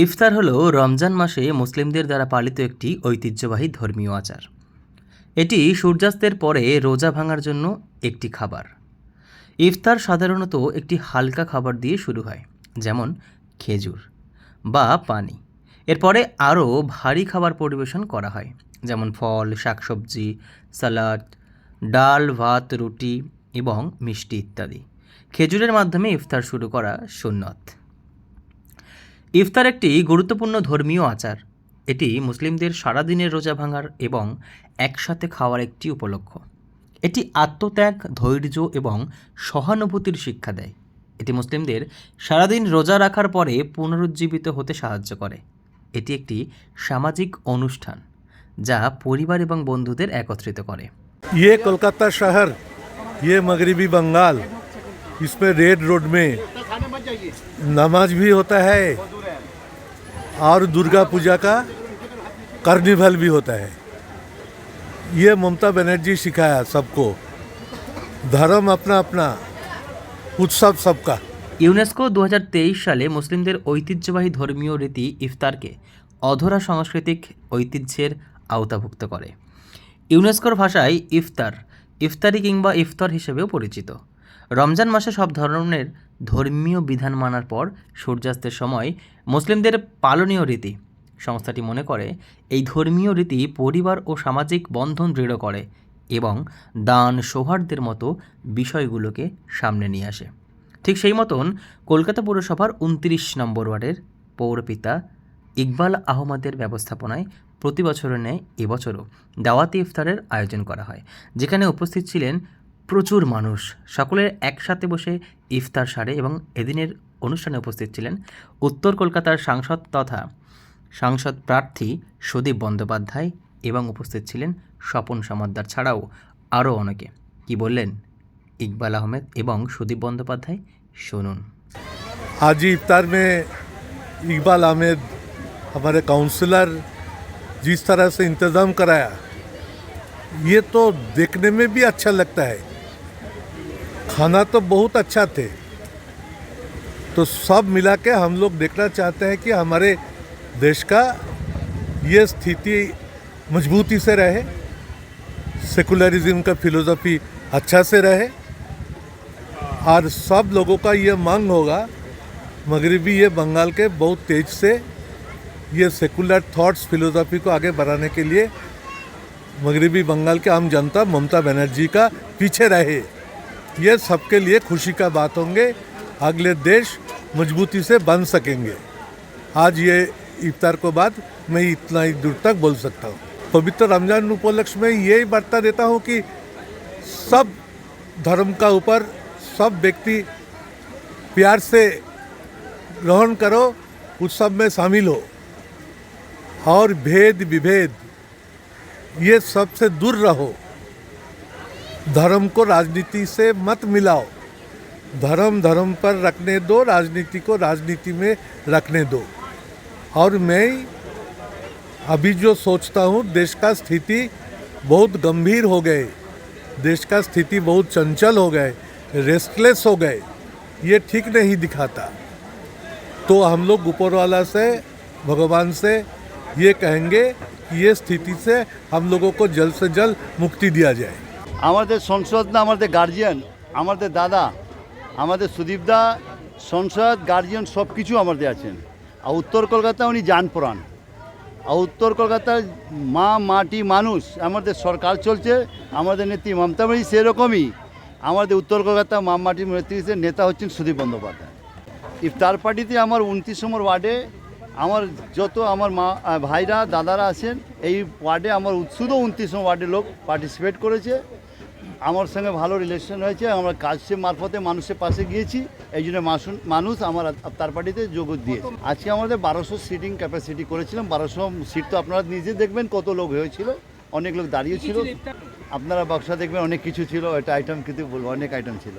ইফতার হলো রমজান মাসে মুসলিমদের দ্বারা পালিত একটি ঐতিহ্যবাহী ধর্মীয় আচার। এটি সূর্যাস্তের পরে রোজা ভাঙার জন্য একটি খাবার। ইফতার সাধারণত একটি হালকা খাবার দিয়ে শুরু হয়, যেমন খেজুর বা পানি। এরপরে আরও ভারী খাবার পরিবেশন করা হয়, যেমন ফল, শাকসবজি, সালাদ, ডাল, ভাত, রুটি এবং মিষ্টি ইত্যাদি। খেজুরের মাধ্যমে ইফতার শুরু করা সুন্নত। ইফতার একটি গুরুত্বপূর্ণ ধর্মীয় আচার। এটি মুসলিমদের সারাদিনের রোজা ভাঙার এবং একসাথে খাওয়ার একটি উপলক্ষ। এটি আত্মত্যাগ, ধৈর্য এবং সহানুভূতির শিক্ষা দেয়। এটি মুসলিমদের সারাদিন রোজা রাখার পরে পুনরুজ্জীবিত হতে সাহায্য করে। এটি একটি সামাজিক অনুষ্ঠান যা পরিবার এবং বন্ধুদের একত্রিত করে। ये कोलकाता शहर, ये मगरबी बंगाल, इसमें रेड रोड में नमाज भी होता है और दुर्गा पूजा का कार्निवल भी होता है। ये ममता बनर्जी सिखाया सबको, धर्म अपना अपना, उत्सव सबका। ইউনেস্কো 2023 সালে মুসলিমদের ঐতিহ্যবাহী ধর্মীয় রীতি ইফতারকে অধরা সাংস্কৃতিক ঐতিহ্যের আওতাভুক্ত করে। ইউনেস্কোর ভাষায় ইফতার ইফতারি কিংবা ইফতার হিসেবেও পরিচিত। রমজান মাসে সব ধরনের ধর্মীয় বিধান মানার পর সূর্যাস্তের সময় মুসলিমদের পালনীয় রীতি। সংস্থাটি মনে করে এই ধর্মীয় রীতি পরিবার ও সামাজিক বন্ধন দৃঢ় করে এবং দান, সৌহার্দ্যের মতো বিষয়গুলোকে সামনে নিয়ে আসে। ঠিক সেই মতন কলকাতা পৌরসভার 29 নম্বর ওয়ার্ডের পৌরপিতা ইকবাল আহমদের ব্যবস্থাপনায় প্রতি বছরের ন্যায় এবছরও দাওয়াতি ইফতারের আয়োজন করা হয়, যেখানে উপস্থিত ছিলেন প্রচুর মানুষ। সকলের একসাথে বসে ইফতার সারে এবং এদিনের অনুষ্ঠানে উপস্থিত ছিলেন উত্তর কলকাতার সাংসদ তথা সাংসদ প্রার্থী সুদীপ বন্দ্যোপাধ্যায় এবং উপস্থিত ছিলেন স্বপন সমাদ্দার ছাড়াও আরও অনেকে। কি বললেন ইকবাল আহমেদ এবং সুদীপ বন্দ্যোপাধ্যায়, শুনুন। आज इफ्तार में इकबाल अहमद हमारे काउंसलर जिस तरह से इंतज़ाम कराया, ये तो देखने में भी अच्छा लगता है। खाना तो बहुत अच्छा थे, तो सब मिला के हम लोग देखना चाहते हैं कि हमारे देश का ये स्थिति मजबूती से रहे, सेकुलरिज्म का फिलोसफी अच्छा से रहे, और सब लोगों का ये मांग होगा। मगरबी ये बंगाल के बहुत तेज से ये सेकुलर थॉट्स फिलोसफी को आगे बढ़ाने के लिए मगरबी बंगाल के आम जनता ममता बनर्जी का पीछे रहे। ये सबके लिए खुशी का बात होंगे, अगले देश मजबूती से बन सकेंगे। आज ये इफ्तार को बाद मैं इतना ही दूर तक बोल सकता हूँ। पवित्र रमजान उपलक्ष्य में यही वार्ता देता हूँ कि सब धर्म का ऊपर सब व्यक्ति प्यार से ग्रहण करो, उत्सव में शामिल हो, और भेद विभेद ये सबसे दूर रहो। धर्म को राजनीति से मत मिलाओ, धर्म धर्म पर रखने दो, राजनीति को राजनीति में रखने दो। और मैं अभी जो सोचता हूँ, देश का स्थिति बहुत गंभीर हो गए, देश का स्थिति बहुत चंचल हो गए, रेस्टलेस हो गए, ये ठीक नहीं दिखाता। तो हम लोग ऊपर वाला से, भगवान से ये कहेंगे कि ये स्थिति से हम लोगों को जल्द से जल्द मुक्ति दिया जाए। আমাদের সংসদ না, আমাদের গার্জিয়ান, আমাদের দাদা, আমাদের সুদীপদা, সংসদ, গার্জিয়ান সব কিছু আমাদের আছেন। আর উত্তর কলকাতা উনি জান প্রাণ। আর উত্তর কলকাতার মা, মাটি, মানুষ, আমাদের সরকার চলছে, আমাদের নেত্রী মমতা ব্যানার্জি সেরকমই। আমাদের উত্তর কলকাতা মা, মাটির নেতৃত্বের নেতা হচ্ছেন সুদীপ বন্দ্যোপাধ্যায়। ইফতার পার্টিতে আমার 29 নম্বর ওয়ার্ডে আমার যত আমার মা, ভাইরা, দাদারা আছেন, এই ওয়ার্ডে আমার শুধু 29 নম্বর ওয়ার্ডের লোক পার্টিসিপেট করেছে। আমার সঙ্গে ভালো রিলেশন হয়েছে, আমরা কাজের মারফতে মানুষের পাশে গিয়েছি, এই জন্য মানুষ আমার ইফতার পার্টিতে যোগ দিয়েছে। আজকে আমাদের 1200 সিটিং ক্যাপাসিটি করেছিলাম। 1200 সিট তো আপনারা নিজে দেখবেন কত লোক হয়েছিল, অনেক লোক দাঁড়িয়েছিল। আপনারা বাক্সা দেখবেন অনেক কিছু ছিল, এটা আইটেম কিন্তু বলবো, অনেক আইটেম ছিল।